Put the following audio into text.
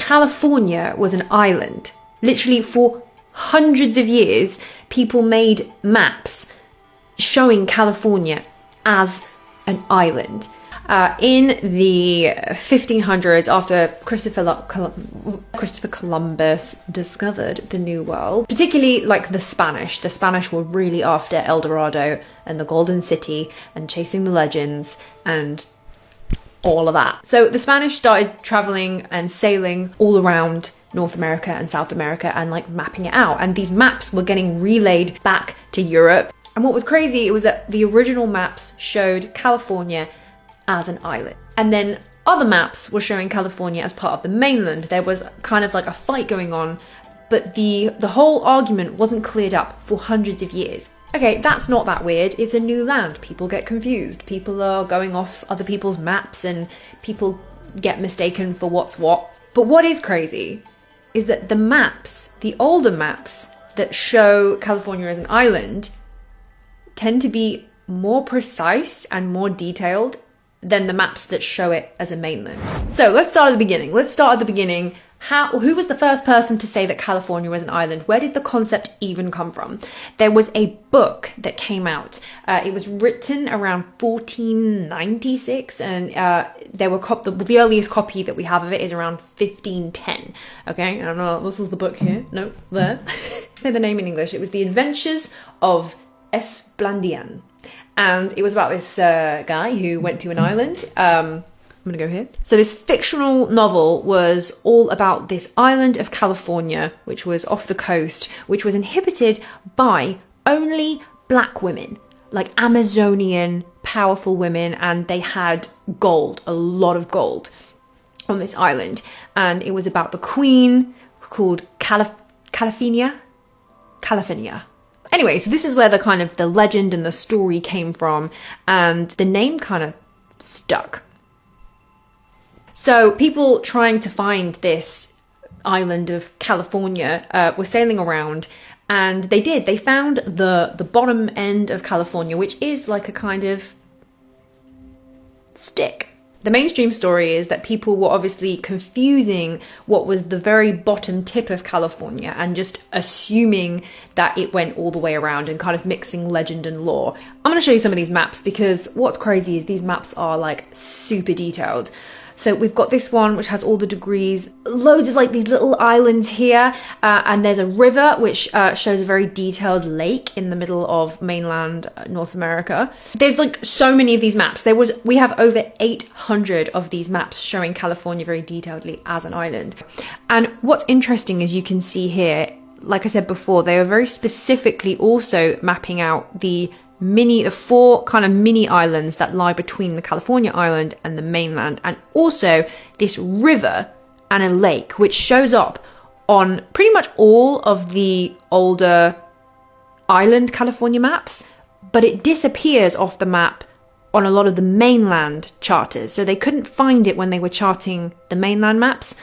California was an island. Literally for hundreds of years, people made maps showing California as an island. In the 1500s, after Christopher Columbus discovered the New World, particularly like the Spanish were really after El Dorado and the Golden City and chasing the legends and all of that. So the Spanish started traveling and sailing all around North America and South America and like mapping it out. And these maps were getting relayed back to Europe. And what was crazy, it was that the original maps showed California as an island. And then other maps were showing California as part of the mainland. There was kind of like a fight going on, but the whole argument wasn't cleared up for hundreds of years. Okay, that's not that weird. It's a new land. People get confused. People are going off other people's maps and people get mistaken for what's what. But what is crazy is that the maps, the older maps that show California as an island, tend to be more precise and more detailed than the maps that show it as a mainland. So let's start at the beginning. Who was the first person to say that California was an island? Where did the concept even come from? There was a book that came out. It was written around 1496, and the earliest copy that we have of it is around 1510. Okay, I don't know, this is the book here. No, there. Say the name in English. It was The Adventures of Esplandian. And it was about this guy who went to an island. I'm gonna go here. So this fictional novel was all about this island of California, which was off the coast, which was inhabited by only black women, like Amazonian powerful women, and they had gold, a lot of gold on this island. And it was about the queen called Calafia. Anyway, so this is where the legend and the story came from, and the name kind of stuck. So people trying to find this island of California were sailing around, and they did. They found the bottom end of California, which is like a kind of stick. The mainstream story is that people were obviously confusing what was the very bottom tip of California and just assuming that it went all the way around and kind of mixing legend and lore. I'm going to show you some of these maps because what's crazy is these maps are like super detailed. So we've got this one which has all the degrees, loads of like these little islands here, and there's a river which shows a very detailed lake in the middle of mainland North America. There's like so many of these maps. We have over 800 of these maps showing California very detailedly as an island. And what's interesting is you can see here, like I said before, they are very specifically also mapping out the four kind of mini islands that lie between the California island and the mainland, and also this river and a lake which shows up on pretty much all of the older island California maps, but it disappears off the map on a lot of the mainland charters. So they couldn't find it when they were charting the mainland maps.